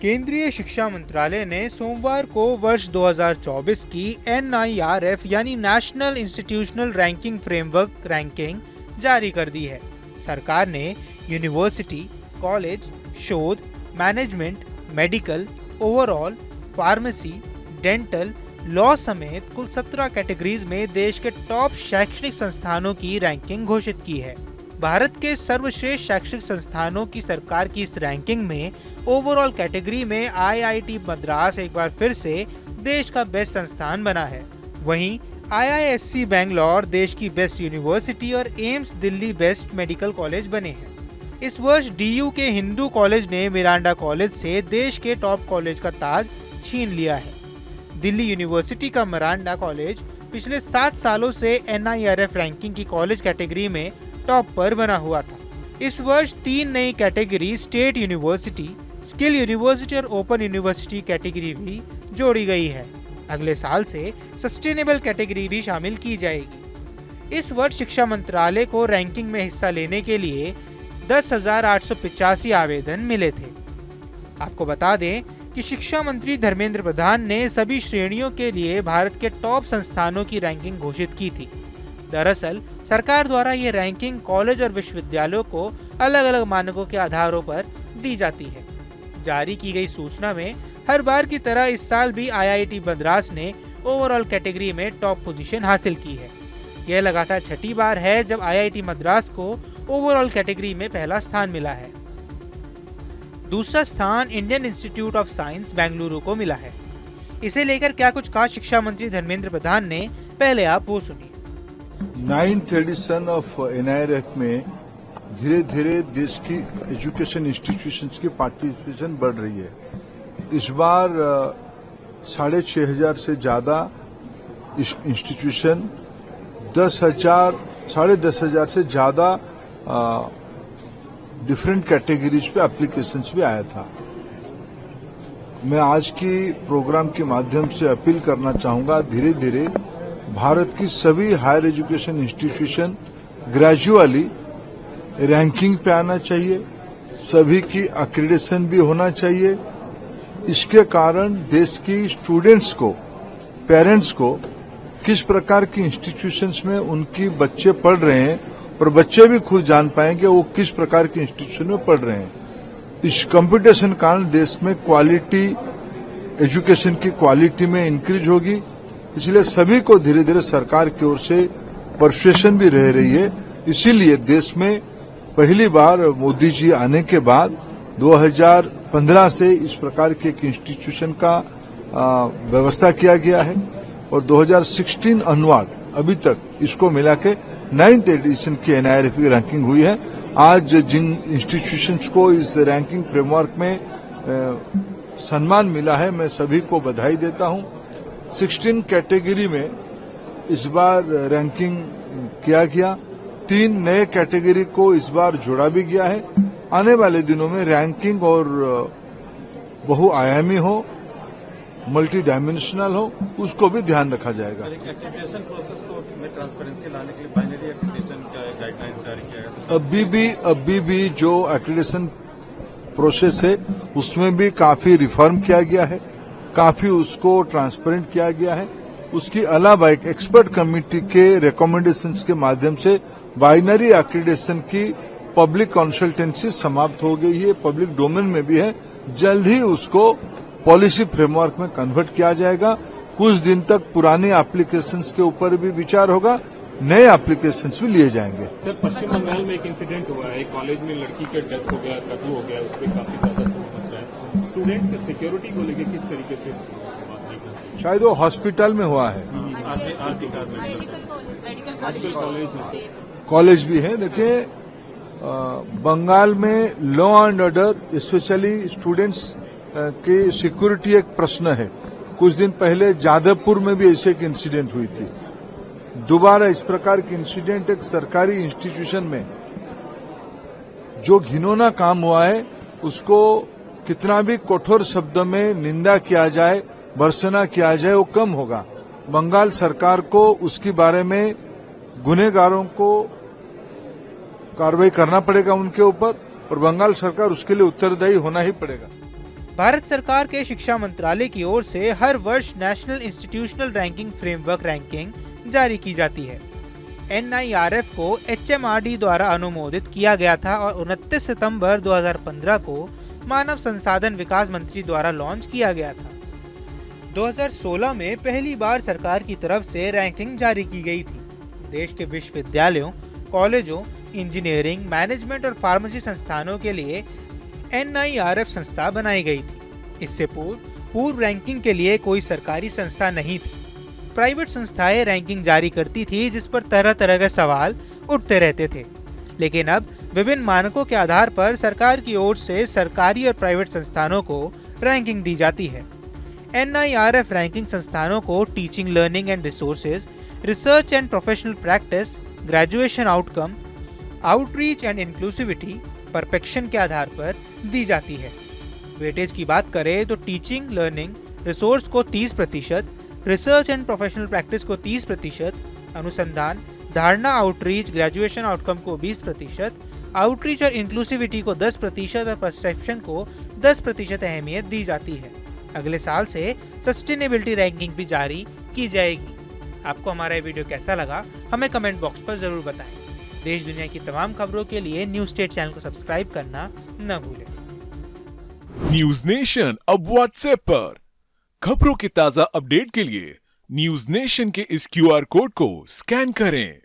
केंद्रीय शिक्षा मंत्रालय ने सोमवार को वर्ष 2024 की NIRF यानी national institutional ranking framework ranking जारी कर दी है। सरकार ने यूनिवर्सिटी, कॉलेज, शोध, management, medical, overall, pharmacy, dental, law समेत कुल 17 कैटेगरीज में देश के टॉप शैक्षणिक संस्थानों की रैंकिंग घोषित की है। भारत के सर्वश्रेष्ठ शैक्षणिक संस्थानों की सरकार की इस रैंकिंग में ओवरऑल कैटेगरी में IIT मद्रास एक बार फिर से देश का बेस्ट संस्थान बना है। वहीं IISc बेंगलोर देश की बेस्ट यूनिवर्सिटी और AIIMS Delhi best medical college बने हैं। इस वर्ष DU के हिंदू कॉलेज ने मिरांडा कॉलेज से देश के टॉप कॉलेज का ताज छीन लिया है। दिल्ली यूनिवर्सिटी का मिरांडा कॉलेज पिछले 7 सालों से NIRF रैंकिंग की कॉलेज कैटेगरी में टॉप पर बना हुआ था। इस वर्ष 3 नई category state university, skill university और ओपन यूनिवर्सिटी कैटेगरी भी जोड़ी गई है। अगले साल से सस्टेनेबल कैटेगरी भी शामिल की जाएगी। इस वर्ष शिक्षा मंत्रालय को रैंकिंग में हिस्सा लेने के लिए 10,885 आवेदन मिले थे। आपको बता दें कि शिक्षा मंत्री धर्मेंद्र प्रधान ने सभी श्रेणियों के लिए भारत के टॉप संस्थानों की रैंकिंग घोषित की थी। दरअसल सरकार द्वारा ये रैंकिंग कॉलेज और विश्वविद्यालयों को अलग अलग मानकों के आधारों पर दी जाती है। जारी की गई सूचना में हर बार की तरह इस साल भी IIT मद्रास ने ओवरऑल कैटेगरी में टॉप पोजीशन हासिल की है। यह लगातार छठी बार है जब IIT मद्रास को ओवरऑल कैटेगरी में पहला स्थान मिला है। दूसरा स्थान Indian institute of science Bengaluru को मिला है। इसे लेकर क्या कुछ कहा शिक्षा मंत्री धर्मेंद्र प्रधान ने, पहले आप वो सुनिए। 9th एडिशन ऑफ NIRF में धीरे धीरे देश की एजुकेशन इंस्टीट्यूशंस की पार्टिसिपेशन बढ़ रही है। इस बार 6,500 से ज्यादा इंस्टीट्यूशन, 10,000 से ज्यादा डिफरेंट कैटेगरीज पे एप्लीकेशंस भी आया था। मैं आज की प्रोग्राम के माध्यम से अपील करना चाहूंगा, धीरे धीरे भारत की सभी higher education institution gradually ranking पे आना चाहिए, सभी की एक्रेडिटेशन भी होना चाहिए। इसके कारण देश की स्टूडेंट्स को, पेरेंट्स को किस प्रकार की इंस्टीट्यूशंस में उनकी बच्चे पढ़ रहे हैं और बच्चे भी खुद जान पाएंगे वो किस प्रकार की इंस्टीट्यूशन में पढ़ रहे हैं। इस कंपटीशन कारण देश में क्वालिटी, एजुकेशन की क्वालिटी में इंक्रीज होगी। इसलिए सभी को धीरे धीरे सरकार की ओर से परसुएशन भी रह रही है। इसीलिए देश में पहली बार मोदी जी आने के बाद 2015 से इस प्रकार के एक इंस्टीट्यूशन का व्यवस्था किया गया है और 2016 अनुवाद अभी तक इसको मिला के 9th एडिशन की NIRF की रैंकिंग हुई है। आज जिन इंस्टीट्यूशंस को इस रैंकिंग फ्रेमवर्क में सम्मान मिला है, मैं सभी को बधाई देता हूं। 16 कैटेगरी में इस बार रैंकिंग किया गया। 3 नए कैटेगरी को इस बार जोड़ा भी गया है। आने वाले दिनों में रैंकिंग और बहुआयामी हो, मल्टी डायमेंशनल हो, उसको भी ध्यान रखा जाएगा। एक्रेडिटेशन प्रोसेस को में ट्रांसपेरेंसी लाने के लिए बाइनरी एक्रेडिटेशन गाइडलाइंस जारी किया है। अभी भी जो एक्रेडिटेशन प्रोसेस है उसमें भी काफी रिफॉर्म किया गया है, काफी उसको ट्रांसपेरेंट किया गया है। उसके अलावा एक एक्सपर्ट कमेटी के रिकमेंडेशंस के माध्यम से बाइनरी एक्रेडिटेशन की पब्लिक कंसल्टेंसी समाप्त हो गई है, पब्लिक डोमेन में भी है। जल्द ही उसको पॉलिसी फ्रेमवर्क में कन्वर्ट किया जाएगा। कुछ दिन तक पुराने एप्लीकेशंस के ऊपर भी विचार होगा, नए एप्लीकेशंस भी लिए जाएंगे। सर, पश्चिम बंगाल में एक इंसिडेंट हुआ है, कॉलेज में लड़की का डेथ हो गया, कत्ल हो गया, उस पर काफी ज्यादा शोर मच रहा है। स्टूडेंट की सिक्योरिटी को लेकर किस तरीके से बात नहीं करते? शायद वो हॉस्पिटल में हुआ है, कॉलेज भी है। देखिए, बंगाल में law and order, specially students की सिक्योरिटी एक प्रश्न है। कुछ दिन पहले जादवपुर में भी ऐसे एक इंसिडेंट हुई थी। दोबारा इस प्रकार की इंसिडेंट एक सरकारी इंस्टीट्यूशन में जो घिनौना काम हुआ है, उसको कितना भी कठोर शब्द में निंदा किया जाए, भर्त्सना किया जाए, वो कम होगा। बंगाल सरकार को उसके बारे में गुनहगारों को कार्रवाई करना पड़ेगा उनके ऊपर, और बंगाल सरकार उसके लिए उत्तरदायी होना ही पड़ेगा। भारत सरकार के शिक्षा मंत्रालय की ओर से हर वर्ष national institutional ranking framework ranking जारी की जाती है। NIRF को HMRD द्वारा अनुमोदित किया गया था और 29 सितंबर 2015 को मानव संसाधन विकास मंत्री द्वारा लॉन्च किया गया था। 2016 में पहली बार सरकार की तरफ से रैंकिंग जारी की गई थी। देश के विश्वविद्यालयों, कॉलेजों, इंजीनियरिंग, मैनेजमेंट और फार्मेसी संस्थानों के लिए NIRF संस्था बनाई गई थी। इससे पूर्व रैंकिंग के लिए कोई सरकारी संस्था नहीं थी। प्राइवेट संस्थाएं रैंकिंग जारी करती थी, जिस पर तरह तरह के सवाल उठते रहते थे। लेकिन अब विभिन्न मानकों के आधार पर सरकार की ओर से सरकारी और प्राइवेट संस्थानों को रैंकिंग दी जाती है। NIRF रैंकिंग संस्थानों को teaching, learning and resources, research and professional practice, graduation outcome, outreach and inclusivity, perfection के आधार पर दी जाती है। वेटेज की बात करें तो टीचिंग, लर्निंग, रिसोर्स को 30%, रिसर्च एंड प्रोफेशनल प्रैक्टिस को 30%, अनुसंधान, धारणा, आउटरीच, ग्रेजुएशन आउटकम को 20%, आउटरीच और इंक्लूसिविटी को 10% और परसेप्शन को 10% अहमियत दी जाती है। अगले साल से सस्टेनेबिलिटी रैंकिंग भी जारी की जाएगी। आपको हमारा ये वीडियो कैसा लगा हमें कमेंट बॉक्स पर जरूर बताएं। देश दुनिया की तमाम खबरों के लिए न्यूज स्टेट चैनल को सब्सक्राइब करना न भूलें। न्यूज नेशन अब व्हाट्सएप पर खबरों के ताजा अपडेट के लिए न्यूज नेशन के इस QR कोड को स्कैन करें।